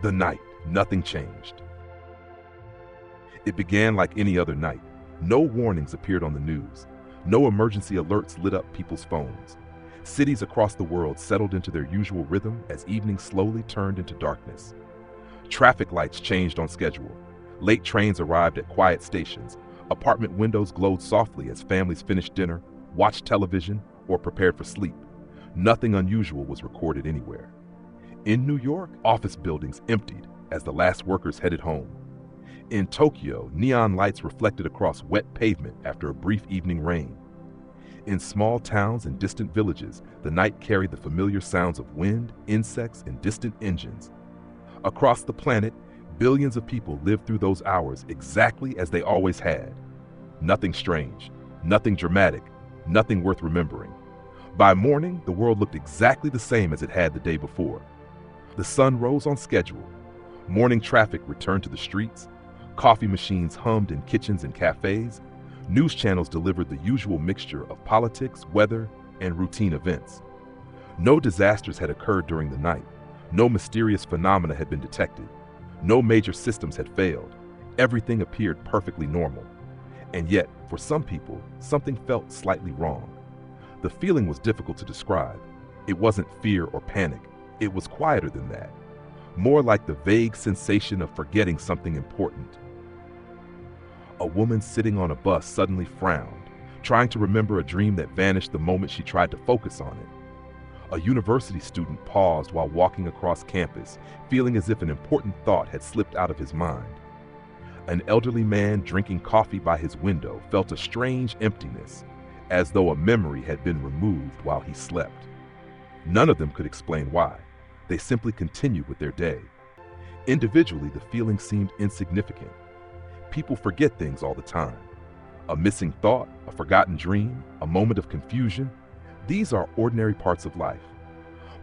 The night, nothing changed. It began like any other night. No warnings appeared on the news. No emergency alerts lit up people's phones. Cities across the world settled into their usual rhythm as evening slowly turned into darkness. Traffic lights changed on schedule. Late trains arrived at quiet stations. Apartment windows glowed softly as families finished dinner, watched television, or prepared for sleep. Nothing unusual was recorded anywhere. In New York, office buildings emptied as the last workers headed home. In Tokyo, neon lights reflected across wet pavement after a brief evening rain. In small towns and distant villages, the night carried the familiar sounds of wind, insects, and distant engines. Across the planet, billions of people lived through those hours exactly as they always had. Nothing strange, nothing dramatic, nothing worth remembering. By morning, the world looked exactly the same as it had the day before. The sun rose on schedule. Morning traffic returned to the streets. Coffee machines hummed in kitchens and cafes. News channels delivered the usual mixture of politics, weather, and routine events. No disasters had occurred during the night. No mysterious phenomena had been detected. No major systems had failed. Everything appeared perfectly normal. And yet, for some people, something felt slightly wrong. The feeling was difficult to describe. It wasn't fear or panic. It was quieter than that. More like the vague sensation of forgetting something important. A woman sitting on a bus suddenly frowned, trying to remember a dream that vanished the moment she tried to focus on it. A university student paused while walking across campus, feeling as if an important thought had slipped out of his mind. An elderly man drinking coffee by his window felt a strange emptiness, as though a memory had been removed while he slept. None of them could explain why. They simply continued with their day. Individually, the feeling seemed insignificant. People forget things all the time. A missing thought, a forgotten dream, a moment of confusion. These are ordinary parts of life.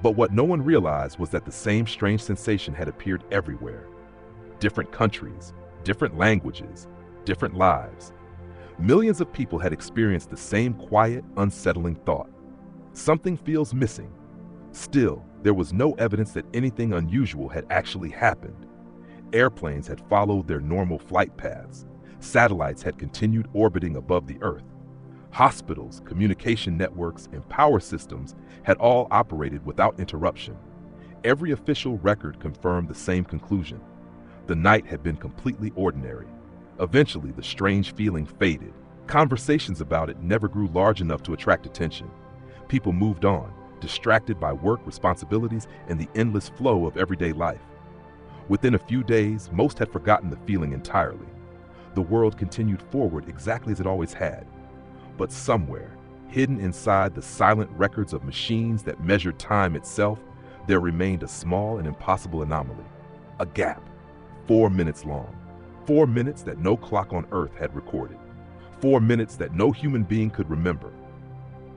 But what no one realized was that the same strange sensation had appeared everywhere. Different countries, different languages, different lives. Millions of people had experienced the same quiet, unsettling thought. Something feels missing. Still, there was no evidence that anything unusual had actually happened. Airplanes had followed their normal flight paths. Satellites had continued orbiting above the Earth. Hospitals, communication networks, and power systems had all operated without interruption. Every official record confirmed the same conclusion. The night had been completely ordinary. Eventually, the strange feeling faded. Conversations about it never grew large enough to attract attention. People moved on, distracted by work responsibilities and the endless flow of everyday life. Within a few days, most had forgotten the feeling entirely. The world continued forward exactly as it always had. But somewhere, hidden inside the silent records of machines that measured time itself, there remained a small and impossible anomaly. A gap, 4 minutes long. 4 minutes that no clock on Earth had recorded. 4 minutes that no human being could remember.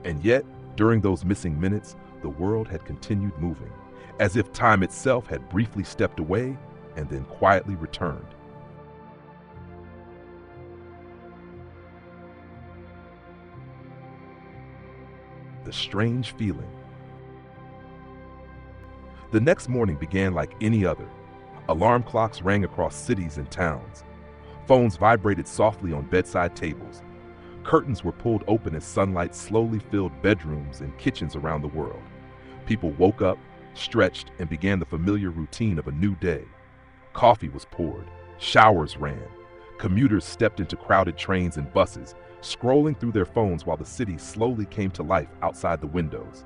And yet, during those missing minutes, the world had continued moving, as if time itself had briefly stepped away and then quietly returned. The strange feeling. The next morning began like any other. Alarm clocks rang across cities and towns. Phones vibrated softly on bedside tables. Curtains were pulled open as sunlight slowly filled bedrooms and kitchens around the world. People woke up, stretched, and began the familiar routine of a new day. Coffee was poured. Showers ran. Commuters stepped into crowded trains and buses, scrolling through their phones while the city slowly came to life outside the windows.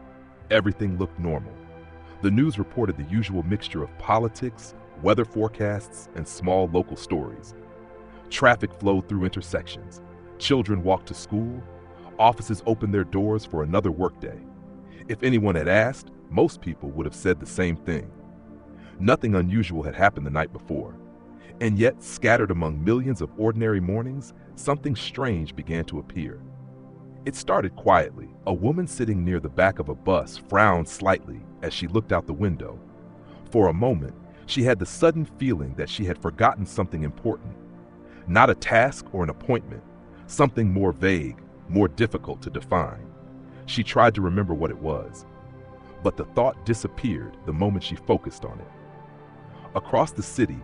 Everything looked normal. The news reported the usual mixture of politics, weather forecasts, and small local stories. Traffic flowed through intersections. Children walked to school. Offices opened their doors for another workday. If anyone had asked, most people would have said the same thing. Nothing unusual had happened the night before. And yet, scattered among millions of ordinary mornings, something strange began to appear. It started quietly. A woman sitting near the back of a bus frowned slightly as she looked out the window. For a moment, she had the sudden feeling that she had forgotten something important. Not a task or an appointment, something more vague, more difficult to define. She tried to remember what it was, but the thought disappeared the moment she focused on it. Across the city,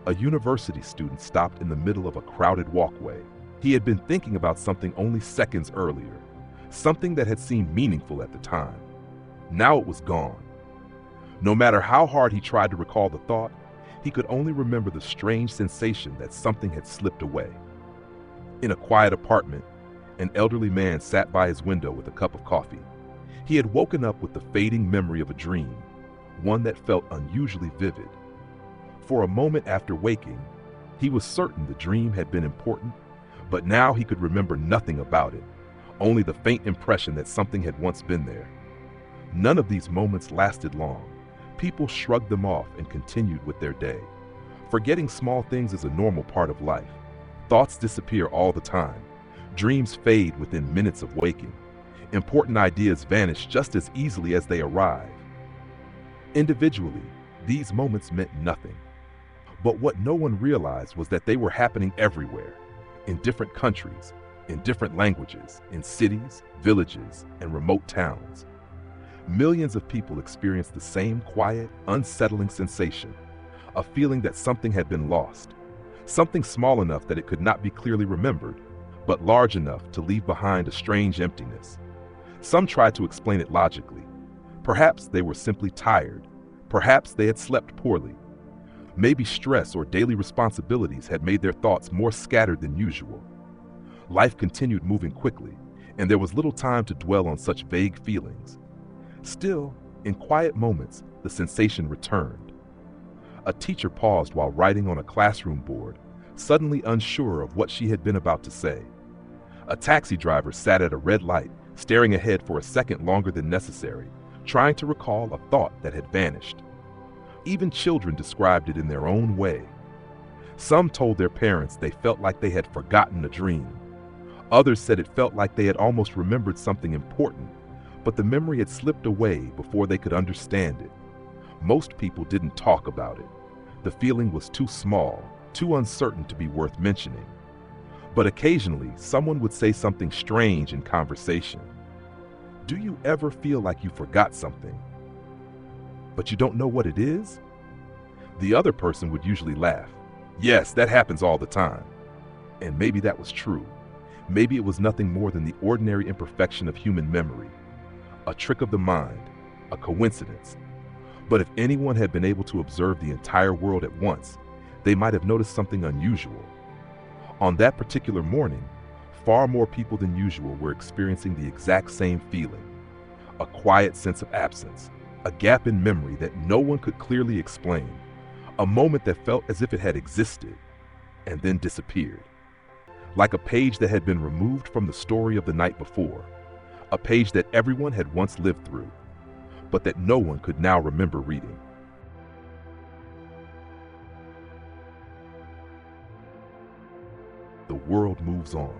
a university student stopped in the middle of a crowded walkway. He had been thinking about something only seconds earlier, something that had seemed meaningful at the time. Now it was gone. No matter how hard he tried to recall the thought, he could only remember the strange sensation that something had slipped away. In a quiet apartment, an elderly man sat by his window with a cup of coffee. He had woken up with the fading memory of a dream, one that felt unusually vivid. For a moment after waking, he was certain the dream had been important, but now he could remember nothing about it, only the faint impression that something had once been there. None of these moments lasted long. People shrugged them off and continued with their day. Forgetting small things is a normal part of life. Thoughts disappear all the time. Dreams fade within minutes of waking. Important ideas vanish just as easily as they arrive. Individually, these moments meant nothing. But what no one realized was that they were happening everywhere, in different countries, in different languages, in cities, villages, and remote towns. Millions of people experienced the same quiet, unsettling sensation, a feeling that something had been lost, something small enough that it could not be clearly remembered, but large enough to leave behind a strange emptiness. Some tried to explain it logically. Perhaps they were simply tired. Perhaps they had slept poorly. Maybe stress or daily responsibilities had made their thoughts more scattered than usual. Life continued moving quickly, and there was little time to dwell on such vague feelings. Still, in quiet moments, the sensation returned. A teacher paused while writing on a classroom board, suddenly unsure of what she had been about to say. A taxi driver sat at a red light, staring ahead for a second longer than necessary, trying to recall a thought that had vanished. Even children described it in their own way. Some told their parents they felt like they had forgotten a dream. Others said it felt like they had almost remembered something important, but the memory had slipped away before they could understand it. Most people didn't talk about it. The feeling was too small, too uncertain to be worth mentioning. But occasionally, someone would say something strange in conversation. Do you ever feel like you forgot something, but you don't know what it is? The other person would usually laugh. Yes, that happens all the time. And maybe that was true. Maybe it was nothing more than the ordinary imperfection of human memory, a trick of the mind, a coincidence. But if anyone had been able to observe the entire world at once, they might have noticed something unusual. On that particular morning, far more people than usual were experiencing the exact same feeling, a quiet sense of absence, a gap in memory that no one could clearly explain, a moment that felt as if it had existed and then disappeared. Like a page that had been removed from the story of the night before, a page that everyone had once lived through, but that no one could now remember reading. The world moves on.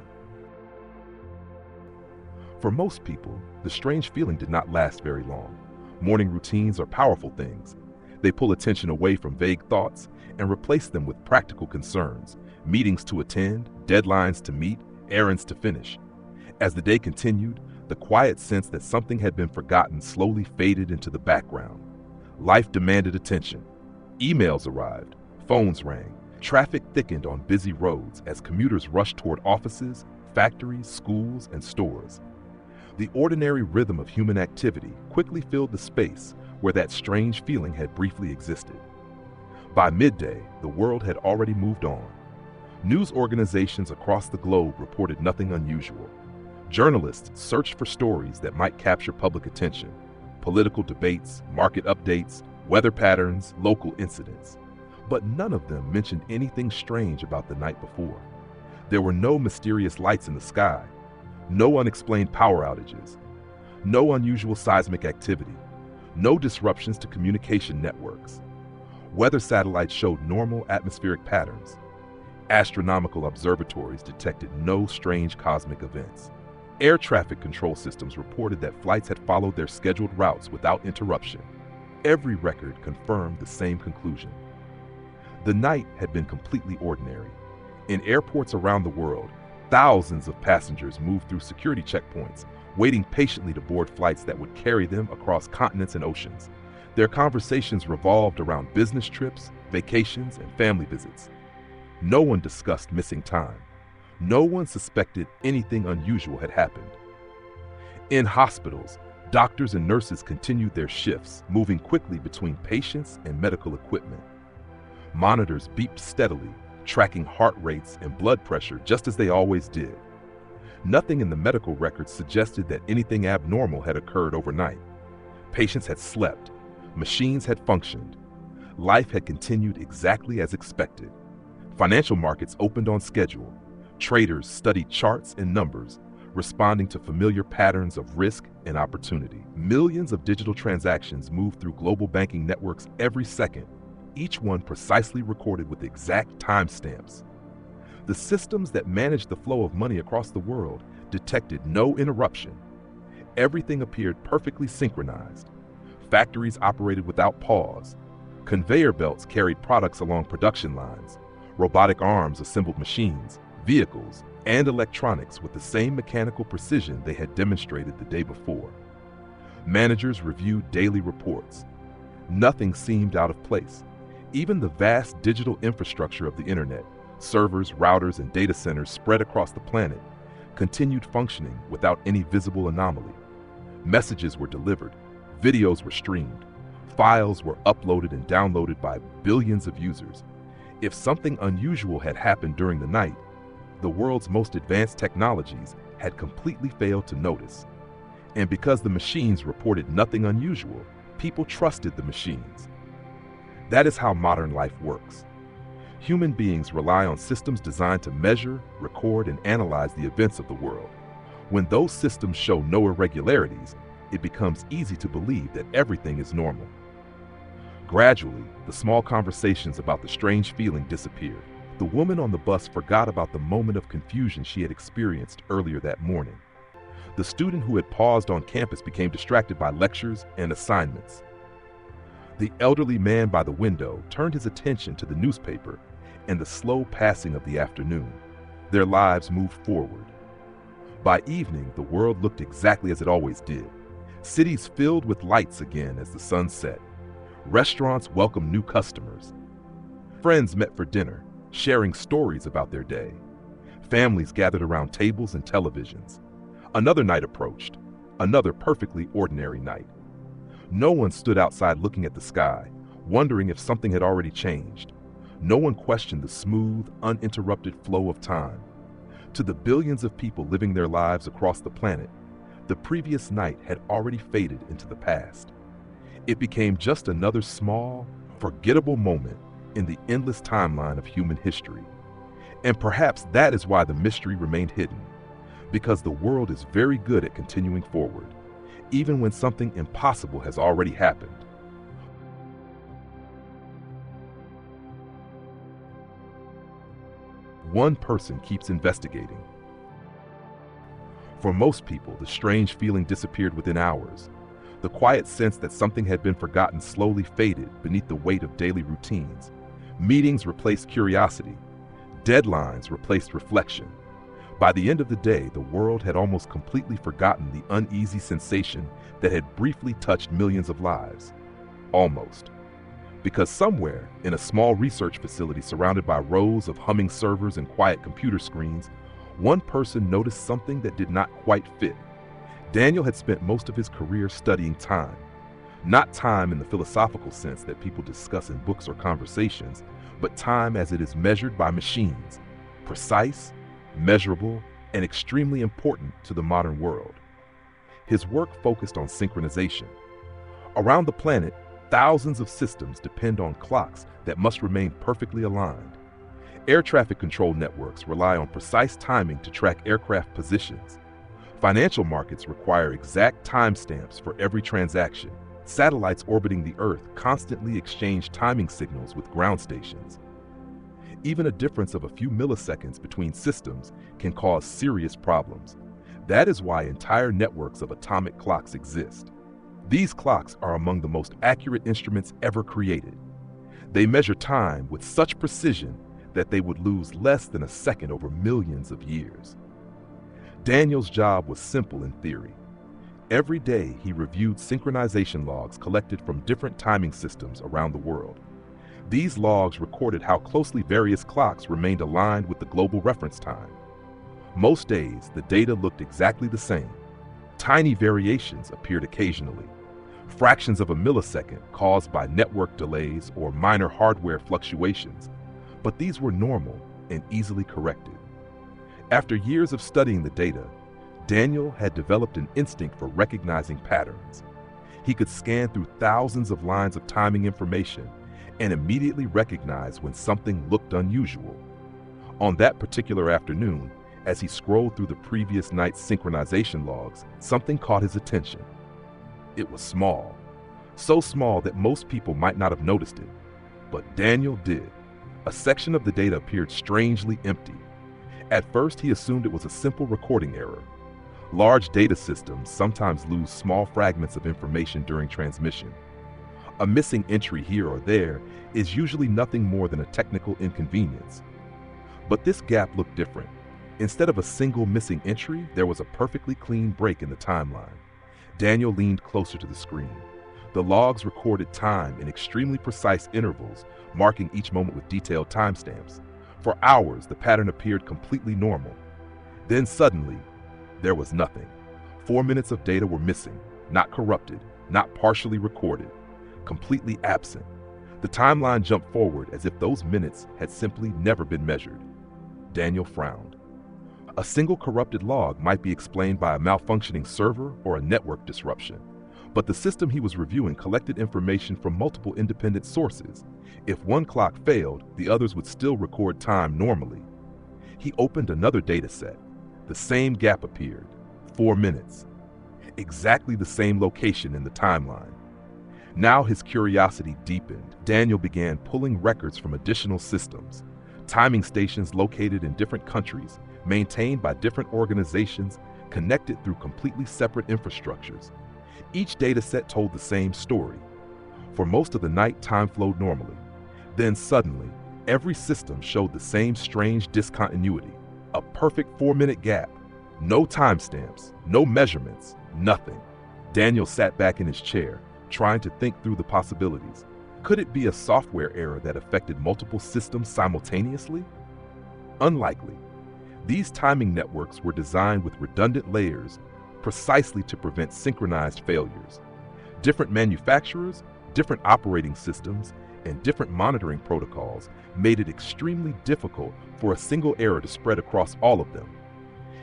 For most people, the strange feeling did not last very long. Morning routines are powerful things. They pull attention away from vague thoughts and replace them with practical concerns, meetings to attend, deadlines to meet, errands to finish. As the day continued, the quiet sense that something had been forgotten slowly faded into the background. Life demanded attention. Emails arrived, phones rang, traffic thickened on busy roads as commuters rushed toward offices, factories, schools, and stores. The ordinary rhythm of human activity quickly filled the space where that strange feeling had briefly existed. By midday, the world had already moved on. News organizations across the globe reported nothing unusual. Journalists searched for stories that might capture public attention: political debates, market updates, weather patterns, local incidents. But none of them mentioned anything strange about the night before. There were no mysterious lights in the sky, no unexplained power outages, no unusual seismic activity, no disruptions to communication networks. Weather satellites showed normal atmospheric patterns. Astronomical observatories detected no strange cosmic events. Air traffic control systems reported that flights had followed their scheduled routes without interruption. Every record confirmed the same conclusion. The night had been completely ordinary. In airports around the world, thousands of passengers moved through security checkpoints, waiting patiently to board flights that would carry them across continents and oceans. Their conversations revolved around business trips, vacations, and family visits. No one discussed missing time. No one suspected anything unusual had happened. In hospitals, doctors and nurses continued their shifts, moving quickly between patients and medical equipment. Monitors beeped steadily, tracking heart rates and blood pressure just as they always did. Nothing in the medical records suggested that anything abnormal had occurred overnight. Patients had slept. Machines had functioned. Life had continued exactly as expected. Financial markets opened on schedule. Traders studied charts and numbers, responding to familiar patterns of risk and opportunity. Millions of digital transactions moved through global banking networks every second, each one precisely recorded with exact timestamps. The systems that managed the flow of money across the world detected no interruption. Everything appeared perfectly synchronized. Factories operated without pause. Conveyor belts carried products along production lines. Robotic arms assembled machines, vehicles, and electronics with the same mechanical precision they had demonstrated the day before. Managers reviewed daily reports. Nothing seemed out of place. Even the vast digital infrastructure of the internet, servers, routers, and data centers spread across the planet, continued functioning without any visible anomaly. Messages were delivered, videos were streamed, files were uploaded and downloaded by billions of users. If something unusual had happened during the night, the world's most advanced technologies had completely failed to notice. And because the machines reported nothing unusual, people trusted the machines. That is how modern life works. Human beings rely on systems designed to measure, record, and analyze the events of the world. When those systems show no irregularities, it becomes easy to believe that everything is normal. Gradually, the small conversations about the strange feeling disappeared. The woman on the bus forgot about the moment of confusion she had experienced earlier that morning. The student who had paused on campus became distracted by lectures and assignments. The elderly man by the window turned his attention to the newspaper and the slow passing of the afternoon. Their lives moved forward. By evening, the world looked exactly as it always did. Cities filled with lights again as the sun set. Restaurants welcomed new customers. Friends met for dinner, sharing stories about their day. Families gathered around tables and televisions. Another night approached, another perfectly ordinary night. No one stood outside looking at the sky, wondering if something had already changed. No one questioned the smooth, uninterrupted flow of time. To the billions of people living their lives across the planet, the previous night had already faded into the past. It became just another small, forgettable moment in the endless timeline of human history. And perhaps that is why the mystery remained hidden, because the world is very good at continuing forward, even when something impossible has already happened. One person keeps investigating. For most people, the strange feeling disappeared within hours. The quiet sense that something had been forgotten slowly faded beneath the weight of daily routines. Meetings replaced curiosity. Deadlines replaced reflection. By the end of the day, the world had almost completely forgotten the uneasy sensation that had briefly touched millions of lives. Almost. Because somewhere, in a small research facility surrounded by rows of humming servers and quiet computer screens, one person noticed something that did not quite fit. Daniel had spent most of his career studying time. Not time in the philosophical sense that people discuss in books or conversations, but time as it is measured by machines, precise, measurable, and extremely important to the modern world. His work focused on synchronization. Around the planet, thousands of systems depend on clocks that must remain perfectly aligned. Air traffic control networks rely on precise timing to track aircraft positions. Financial markets require exact timestamps for every transaction. Satellites orbiting the Earth constantly exchange timing signals with ground stations. Even a difference of a few milliseconds between systems can cause serious problems. That is why entire networks of atomic clocks exist. These clocks are among the most accurate instruments ever created. They measure time with such precision that they would lose less than a second over millions of years. Daniel's job was simple in theory. Every day, he reviewed synchronization logs collected from different timing systems around the world. These logs recorded how closely various clocks remained aligned with the global reference time. Most days, the data looked exactly the same. Tiny variations appeared occasionally, fractions of a millisecond caused by network delays or minor hardware fluctuations, but these were normal and easily corrected. After years of studying the data, Daniel had developed an instinct for recognizing patterns. He could scan through thousands of lines of timing information and immediately recognize when something looked unusual. On that particular afternoon, as he scrolled through the previous night's synchronization logs, something caught his attention. It was small, so small that most people might not have noticed it, but Daniel did. A section of the data appeared strangely empty. At first, he assumed it was a simple recording error. Large data systems sometimes lose small fragments of information during transmission. A missing entry here or there is usually nothing more than a technical inconvenience. But this gap looked different. Instead of a single missing entry, there was a perfectly clean break in the timeline. Daniel leaned closer to the screen. The logs recorded time in extremely precise intervals, marking each moment with detailed timestamps. For hours, the pattern appeared completely normal. Then suddenly, there was nothing. 4 minutes of data were missing, not corrupted, not partially recorded, completely absent. The timeline jumped forward as if those minutes had simply never been measured. Daniel frowned. A single corrupted log might be explained by a malfunctioning server or a network disruption, but the system he was reviewing collected information from multiple independent sources. If one clock failed, the others would still record time normally. He opened another data set. The same gap appeared, 4 minutes. Exactly the same location in the timeline. Now his curiosity deepened. Daniel began pulling records from additional systems, timing stations located in different countries, maintained by different organizations, connected through completely separate infrastructures. Each data set told the same story. For most of the night, time flowed normally. Then suddenly, every system showed the same strange discontinuity, a perfect 4-minute gap. No timestamps, no measurements, nothing. Daniel sat back in his chair, trying to think through the possibilities. Could it be a software error that affected multiple systems simultaneously? Unlikely. These timing networks were designed with redundant layers precisely to prevent synchronized failures. Different manufacturers, different operating systems, and different monitoring protocols made it extremely difficult for a single error to spread across all of them.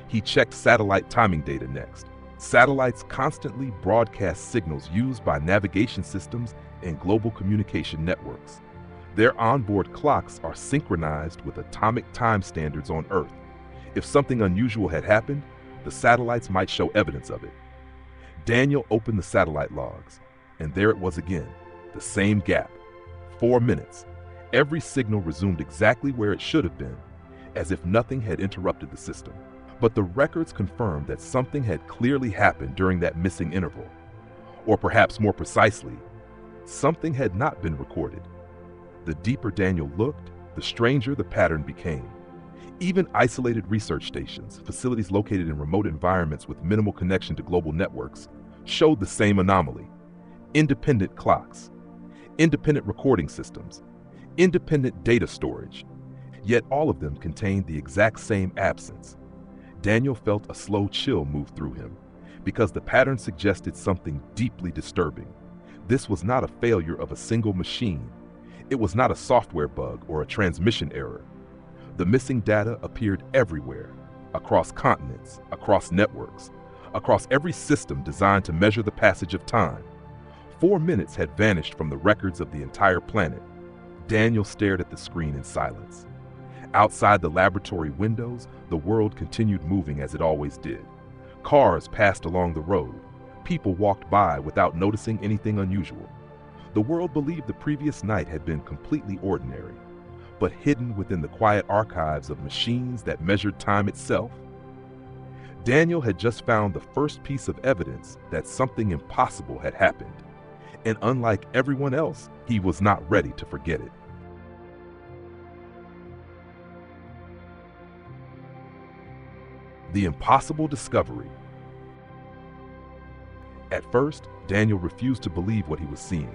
He checked satellite timing data next. Satellites constantly broadcast signals used by navigation systems and global communication networks. Their onboard clocks are synchronized with atomic time standards on Earth. If something unusual had happened, the satellites might show evidence of it. Daniel opened the satellite logs, and there it was again, the same gap. 4 minutes. Every signal resumed exactly where it should have been, as if nothing had interrupted the system. But the records confirmed that something had clearly happened during that missing interval. Or perhaps more precisely, something had not been recorded. The deeper Daniel looked, the stranger the pattern became. Even isolated research stations, facilities located in remote environments with minimal connection to global networks, showed the same anomaly. Independent clocks, independent recording systems, independent data storage. Yet all of them contained the exact same absence. Daniel felt a slow chill move through him, because the pattern suggested something deeply disturbing. This was not a failure of a single machine. It was not a software bug or a transmission error. The missing data appeared everywhere, across continents, across networks, across every system designed to measure the passage of time. 4 minutes had vanished from the records of the entire planet. Daniel stared at the screen in silence. Outside the laboratory windows, the world continued moving as it always did. Cars passed along the road. People walked by without noticing anything unusual. The world believed the previous night had been completely ordinary, but hidden within the quiet archives of machines that measured time itself. Daniel had just found the first piece of evidence that something impossible had happened, and unlike everyone else, he was not ready to forget it. The impossible discovery. At first, Daniel refused to believe what he was seeing.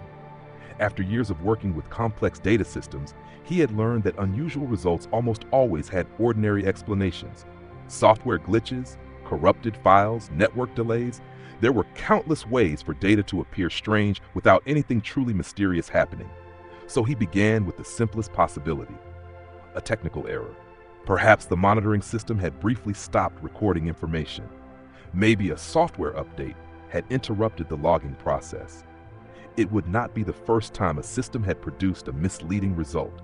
After years of working with complex data systems, he had learned that unusual results almost always had ordinary explanations. Software glitches, corrupted files, network delays. There were countless ways for data to appear strange without anything truly mysterious happening. So he began with the simplest possibility: a technical error. Perhaps the monitoring system had briefly stopped recording information. Maybe a software update had interrupted the logging process. It would not be the first time a system had produced a misleading result.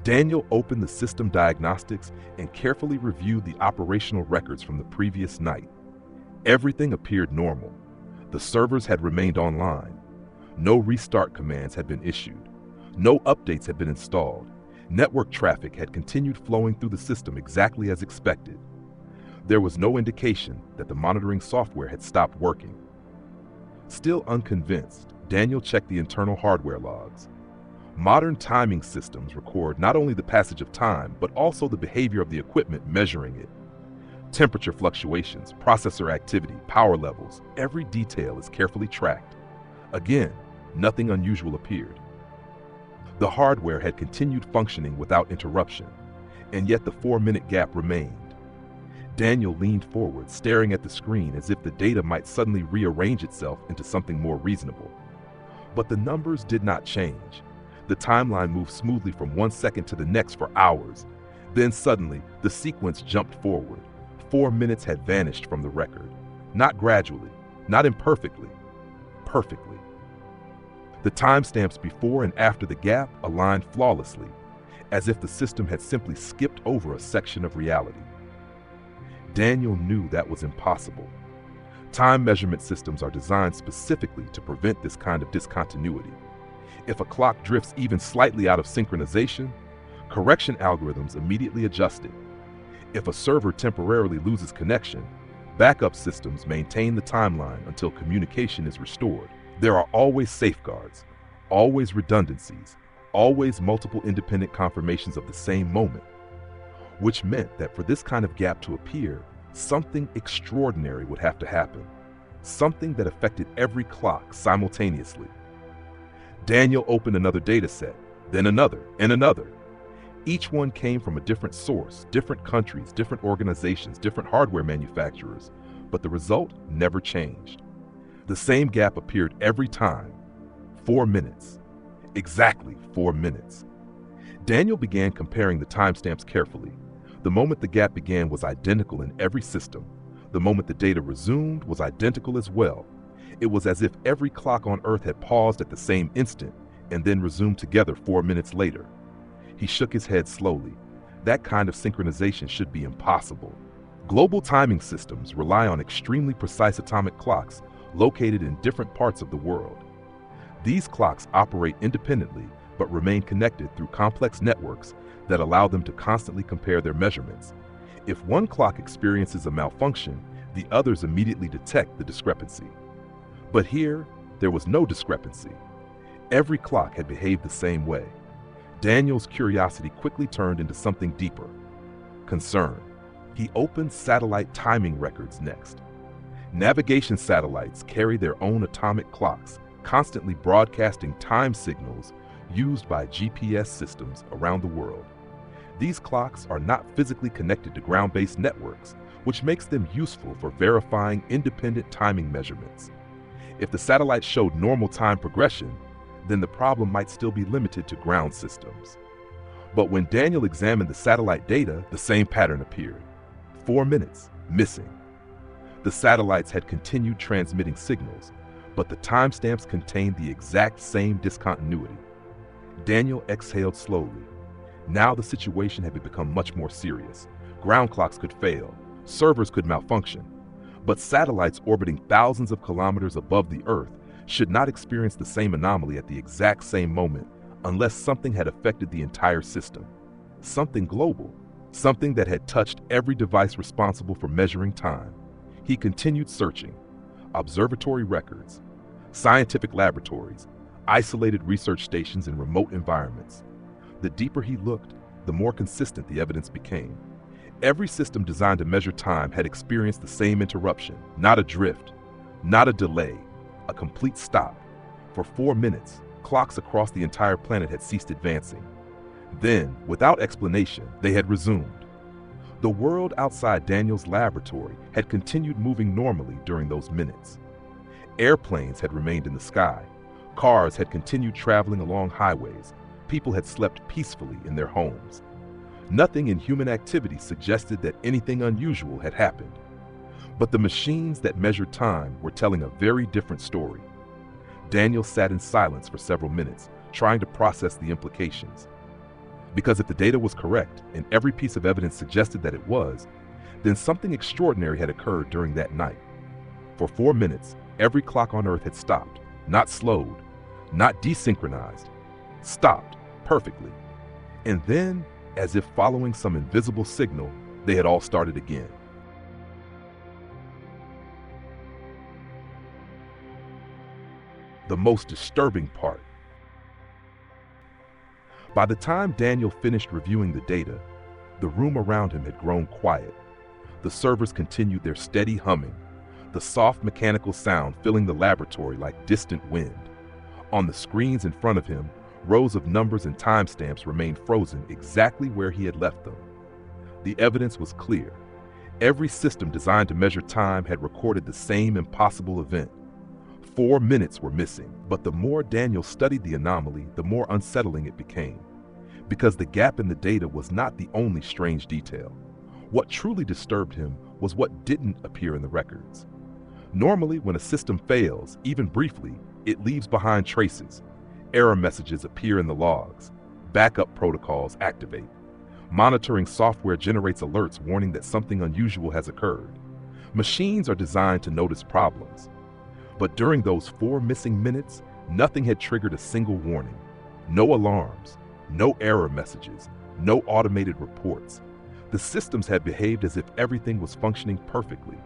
Daniel opened the system diagnostics and carefully reviewed the operational records from the previous night. Everything appeared normal. The servers had remained online. No restart commands had been issued. No updates had been installed. Network traffic had continued flowing through the system exactly as expected. There was no indication that the monitoring software had stopped working. Still unconvinced, Daniel checked the internal hardware logs. Modern timing systems record not only the passage of time, but also the behavior of the equipment measuring it. Temperature fluctuations, processor activity, power levels, every detail is carefully tracked. Again, nothing unusual appeared. The hardware had continued functioning without interruption, and yet the 4-minute gap remained. Daniel leaned forward, staring at the screen as if the data might suddenly rearrange itself into something more reasonable. But the numbers did not change. The timeline moved smoothly from 1 second to the next for hours. Then suddenly, the sequence jumped forward. 4 minutes had vanished from the record. Not gradually, not imperfectly, perfectly. The timestamps before and after the gap aligned flawlessly, as if the system had simply skipped over a section of reality. Daniel knew that was impossible. Time measurement systems are designed specifically to prevent this kind of discontinuity. If a clock drifts even slightly out of synchronization, correction algorithms immediately adjust it. If a server temporarily loses connection, backup systems maintain the timeline until communication is restored. There are always safeguards, always redundancies, always multiple independent confirmations of the same moment, which meant that for this kind of gap to appear, something extraordinary would have to happen, something that affected every clock simultaneously. Daniel opened another data set, then another, and another. Each one came from a different source, different countries, different organizations, different hardware manufacturers, but the result never changed. The same gap appeared every time. 4 minutes. Exactly 4 minutes. Daniel began comparing the timestamps carefully. The moment the gap began was identical in every system. The moment the data resumed was identical as well. It was as if every clock on Earth had paused at the same instant and then resumed together 4 minutes later. He shook his head slowly. That kind of synchronization should be impossible. Global timing systems rely on extremely precise atomic clocks located in different parts of the world. These clocks operate independently but remain connected through complex networks that allow them to constantly compare their measurements. If one clock experiences a malfunction, the others immediately detect the discrepancy. But here, there was no discrepancy. Every clock had behaved the same way. Daniel's curiosity quickly turned into something deeper: concern. He opened satellite timing records next. Navigation satellites carry their own atomic clocks, constantly broadcasting time signals used by GPS systems around the world. These clocks are not physically connected to ground-based networks, which makes them useful for verifying independent timing measurements. If the satellite showed normal time progression, then the problem might still be limited to ground systems. But when Daniel examined the satellite data, the same pattern appeared. 4 minutes, missing. The satellites had continued transmitting signals, but the timestamps contained the exact same discontinuity. Daniel exhaled slowly. Now the situation had become much more serious. Ground clocks could fail, servers could malfunction, but satellites orbiting thousands of kilometers above the Earth should not experience the same anomaly at the exact same moment unless something had affected the entire system. Something global, something that had touched every device responsible for measuring time. He continued searching. Observatory records, scientific laboratories, isolated research stations in remote environments. The deeper he looked, the more consistent the evidence became. Every system designed to measure time had experienced the same interruption, not a drift, Not a delay, a complete stop. For 4 minutes, clocks across the entire planet had ceased advancing. Then, without explanation, they had resumed. The world outside Daniel's laboratory had continued moving normally during those minutes. Airplanes had remained in the sky. Cars had continued traveling along highways. People had slept peacefully in their homes. Nothing in human activity suggested that anything unusual had happened. But the machines that measured time were telling a very different story. Daniel sat in silence for several minutes, trying to process the implications. Because if the data was correct, and every piece of evidence suggested that it was, then something extraordinary had occurred during that night. For 4 minutes, every clock on Earth had stopped, not slowed, not desynchronized, stopped perfectly. And then, as if following some invisible signal, they had all started again. The most disturbing part. By the time Daniel finished reviewing the data, the room around him had grown quiet. The servers continued their steady humming, the soft mechanical sound filling the laboratory like distant wind. On the screens in front of him, rows of numbers and timestamps remained frozen exactly where he had left them. The evidence was clear. Every system designed to measure time had recorded the same impossible event. 4 minutes were missing, but the more Daniel studied the anomaly, the more unsettling it became. Because the gap in the data was not the only strange detail. What truly disturbed him was what didn't appear in the records. Normally, when a system fails, even briefly, it leaves behind traces. Error messages appear in the logs. Backup protocols activate. Monitoring software generates alerts warning that something unusual has occurred. Machines are designed to notice problems. But during those 4 missing minutes, nothing had triggered a single warning. No alarms, no error messages, no automated reports. The systems had behaved as if everything was functioning perfectly.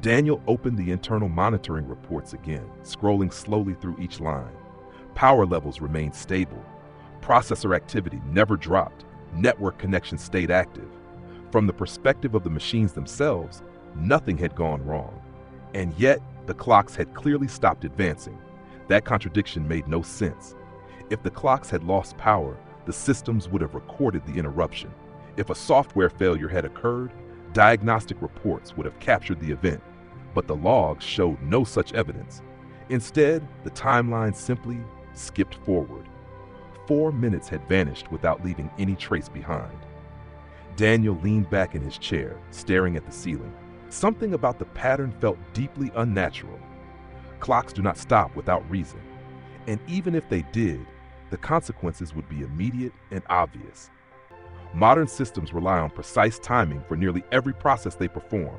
Daniel opened the internal monitoring reports again, scrolling slowly through each line. Power levels remained stable. Processor activity never dropped. Network connections stayed active. From the perspective of the machines themselves, nothing had gone wrong. And yet, the clocks had clearly stopped advancing. That contradiction made no sense. If the clocks had lost power, the systems would have recorded the interruption. If a software failure had occurred, diagnostic reports would have captured the event. But the logs showed no such evidence. Instead, the timeline simply skipped forward. 4 minutes had vanished without leaving any trace behind. Daniel leaned back in his chair, staring at the ceiling. Something about the pattern felt deeply unnatural. Clocks do not stop without reason. And even if they did, the consequences would be immediate and obvious. Modern systems rely on precise timing for nearly every process they perform.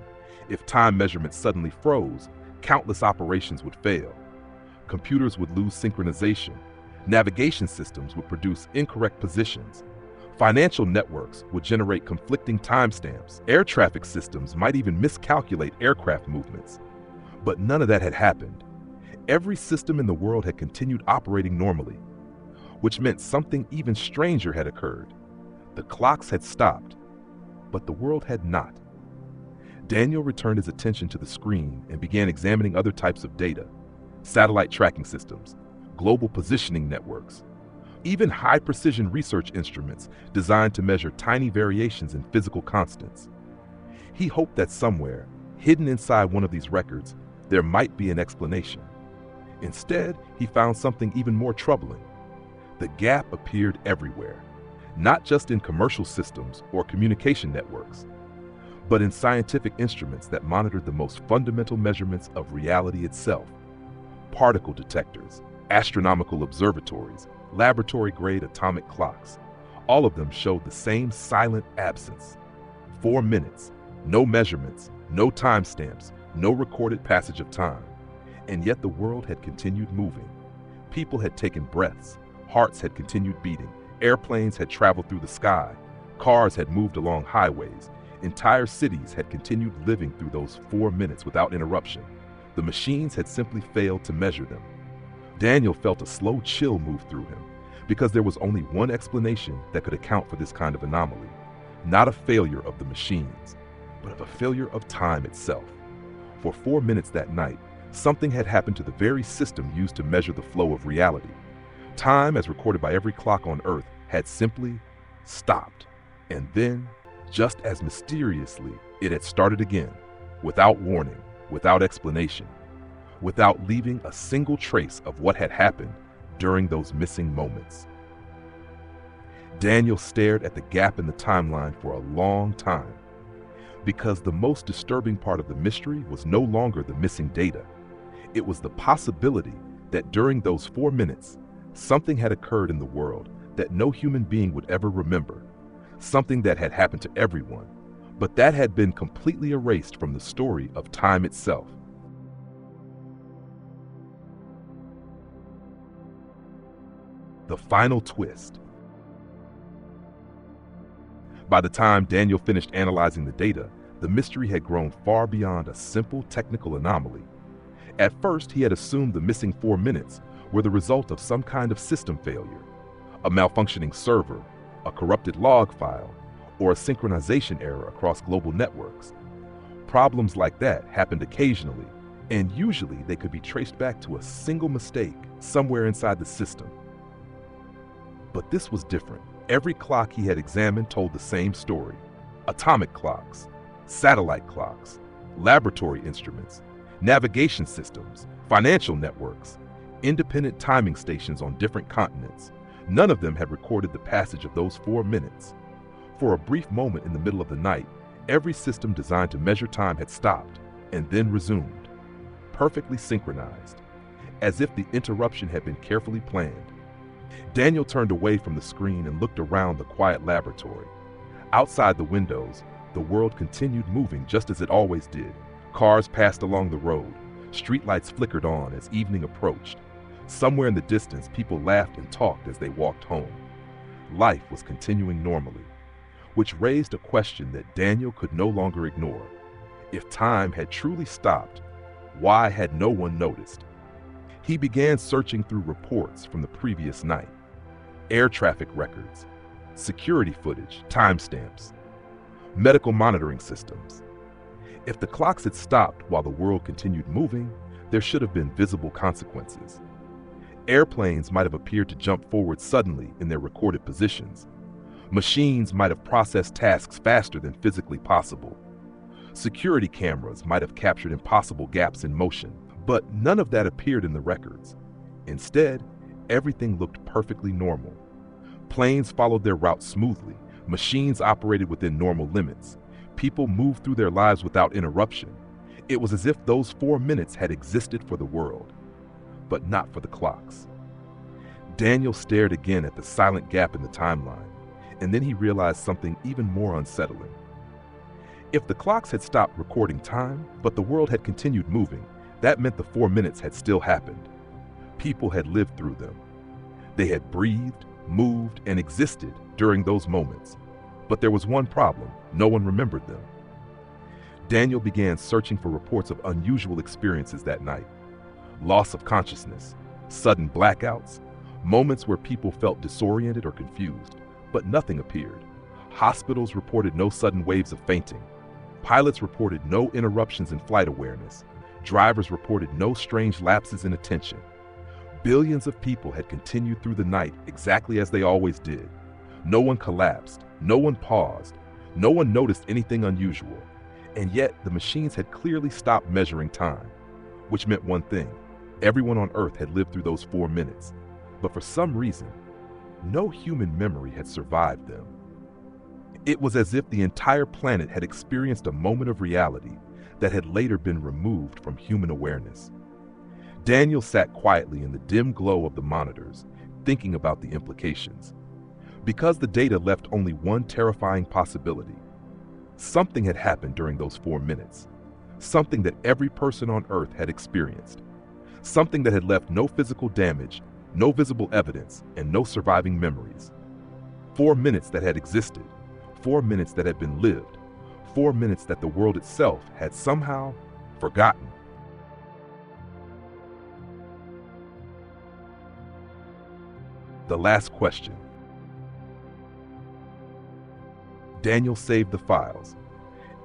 If time measurements suddenly froze, countless operations would fail. Computers would lose synchronization. Navigation systems would produce incorrect positions. Financial networks would generate conflicting timestamps. Air traffic systems might even miscalculate aircraft movements. But none of that had happened. Every system in the world had continued operating normally, which meant something even stranger had occurred. The clocks had stopped, but the world had not. Daniel returned his attention to the screen and began examining other types of data: satellite tracking systems, global positioning networks, even high-precision research instruments designed to measure tiny variations in physical constants. He hoped that somewhere, hidden inside one of these records, there might be an explanation. Instead, he found something even more troubling. The gap appeared everywhere, not just in commercial systems or communication networks, but in scientific instruments that monitored the most fundamental measurements of reality itself: particle detectors, astronomical observatories, laboratory-grade atomic clocks. All of them showed the same silent absence. 4 minutes, no measurements, no timestamps, no recorded passage of time. And yet the world had continued moving. People had taken breaths, hearts had continued beating, airplanes had traveled through the sky, cars had moved along highways, entire cities had continued living through those 4 minutes without interruption. The machines had simply failed to measure them. Daniel felt a slow chill move through him, because there was only one explanation that could account for this kind of anomaly. Not a failure of the machines, but of a failure of time itself. For 4 minutes that night, Something had happened to the very system used to measure the flow of reality. Time, as recorded by every clock on Earth, had simply stopped. And then, just as mysteriously, it had started again, without warning, without explanation, without leaving a single trace of what had happened during those missing moments. Daniel stared at the gap in the timeline for a long time, because the most disturbing part of the mystery was no longer the missing data. It was the possibility that during those 4 minutes, something had occurred in the world that no human being would ever remember, something that had happened to everyone, but that had been completely erased from the story of time itself. The final twist. By the time Daniel finished analyzing the data, the mystery had grown far beyond a simple technical anomaly. At first, he had assumed the missing 4 minutes were the result of some kind of system failure, a malfunctioning server, a corrupted log file, or a synchronization error across global networks. Problems like that happened occasionally, and usually they could be traced back to a single mistake somewhere inside the system. But this was different. Every clock he had examined told the same story. Atomic clocks, satellite clocks, laboratory instruments, navigation systems, financial networks, independent timing stations on different continents. None of them had recorded the passage of those 4 minutes. For a brief moment in the middle of the night, every system designed to measure time had stopped and then resumed, perfectly synchronized, as if the interruption had been carefully planned. Daniel turned away from the screen and looked around the quiet laboratory. Outside the windows, the world continued moving just as it always did. Cars passed along the road. Streetlights flickered on as evening approached. Somewhere in the distance, people laughed and talked as they walked home. Life was continuing normally, which raised a question that Daniel could no longer ignore. If time had truly stopped, why had no one noticed? He began searching through reports from the previous night, air traffic records, security footage, timestamps, medical monitoring systems. If the clocks had stopped while the world continued moving, there should have been visible consequences. Airplanes might have appeared to jump forward suddenly in their recorded positions. Machines might have processed tasks faster than physically possible. Security cameras might have captured impossible gaps in motion. But none of that appeared in the records. Instead, everything looked perfectly normal. Planes followed their route smoothly. Machines operated within normal limits. People moved through their lives without interruption. It was as if those 4 minutes had existed for the world, but not for the clocks. Daniel stared again at the silent gap in the timeline, and then he realized something even more unsettling. If the clocks had stopped recording time, but the world had continued moving, that meant the 4 minutes had still happened. People had lived through them. They had breathed, moved, and existed during those moments. But there was one problem: no one remembered them. Daniel began searching for reports of unusual experiences that night. Loss of consciousness, sudden blackouts, moments where people felt disoriented or confused, but nothing appeared. Hospitals reported no sudden waves of fainting. Pilots reported no interruptions in flight awareness. Drivers reported no strange lapses in attention. Billions of people had continued through the night exactly as they always did. No one collapsed, no one paused, no one noticed anything unusual. And yet the machines had clearly stopped measuring time, which meant one thing: everyone on Earth had lived through those 4 minutes. But for some reason, no human memory had survived them. It was as if the entire planet had experienced a moment of reality that had later been removed from human awareness. Daniel sat quietly in the dim glow of the monitors, thinking about the implications. Because the data left only one terrifying possibility. Something had happened during those 4 minutes. Something that every person on Earth had experienced. Something that had left no physical damage, no visible evidence, and no surviving memories. 4 minutes that had existed. 4 minutes that had been lived. 4 minutes that the world itself had somehow forgotten. The last question. Daniel saved the files.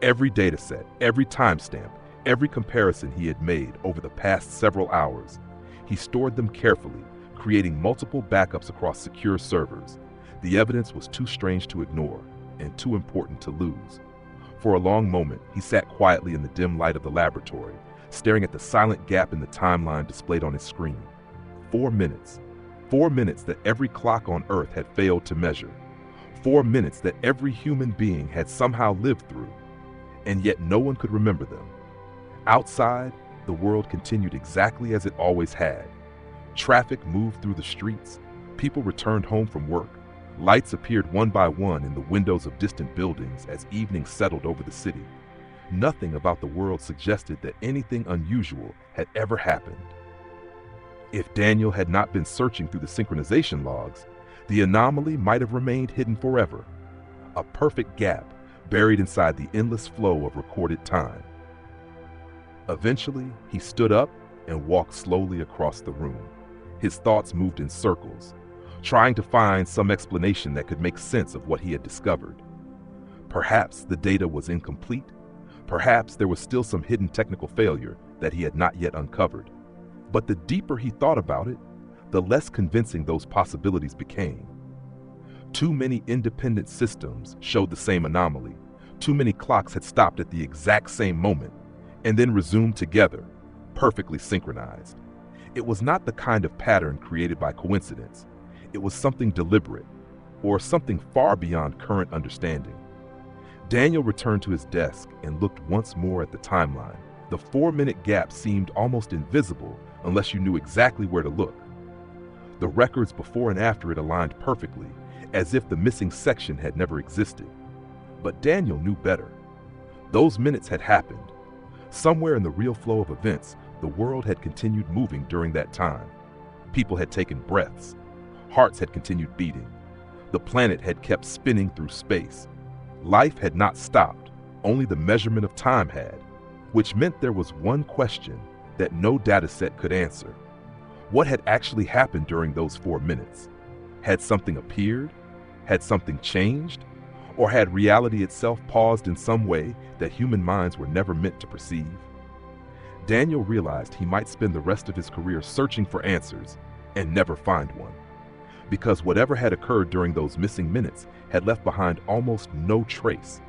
Every dataset, every timestamp, Every comparison he had made over the past several hours, he stored them carefully, creating multiple backups across secure servers. The evidence was too strange to ignore and too important to lose. For a long moment, he sat quietly in the dim light of the laboratory, staring at the silent gap in the timeline displayed on his screen. 4 minutes. 4 minutes that every clock on Earth had failed to measure. 4 minutes that every human being had somehow lived through. And yet no one could remember them. Outside, the world continued exactly as it always had. Traffic moved through the streets. People returned home from work. Lights appeared one by one in the windows of distant buildings as evening settled over the city. Nothing about the world suggested that anything unusual had ever happened. If Daniel had not been searching through the synchronization logs, the anomaly might have remained hidden forever. A perfect gap buried inside the endless flow of recorded time. Eventually, he stood up and walked slowly across the room. His thoughts moved in circles, trying to find some explanation that could make sense of what he had discovered. Perhaps the data was incomplete. Perhaps there was still some hidden technical failure that he had not yet uncovered. But the deeper he thought about it, the less convincing those possibilities became. Too many independent systems showed the same anomaly. Too many clocks had stopped at the exact same moment and then resumed together, perfectly synchronized. It was not the kind of pattern created by coincidence. It was something deliberate, or something far beyond current understanding. Daniel returned to his desk and looked once more at the timeline. The 4-minute gap seemed almost invisible unless you knew exactly where to look. The records before and after it aligned perfectly, as if the missing section had never existed. But Daniel knew better. Those minutes had happened. Somewhere in the real flow of events, the world had continued moving during that time. People had taken breaths. Hearts had continued beating. The planet had kept spinning through space. Life had not stopped, only the measurement of time had, which meant there was one question that no dataset could answer. What had actually happened during those 4 minutes? Had something appeared? Had something changed? Or had reality itself paused in some way that human minds were never meant to perceive? Daniel realized he might spend the rest of his career searching for answers and never find one. Because whatever had occurred during those missing minutes had left behind almost no trace,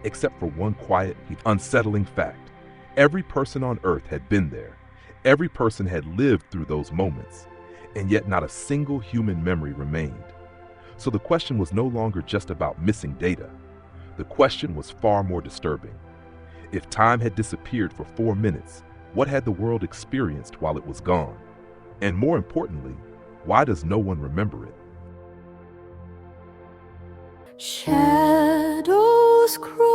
except for one quiet, unsettling fact. Every person on Earth had been there. Every person had lived through those moments, and yet not a single human memory remained. So the question was no longer just about missing data. The question was far more disturbing. If time had disappeared for 4 minutes, what had the world experienced while it was gone? And more importantly, why does no one remember it? Shadows crawl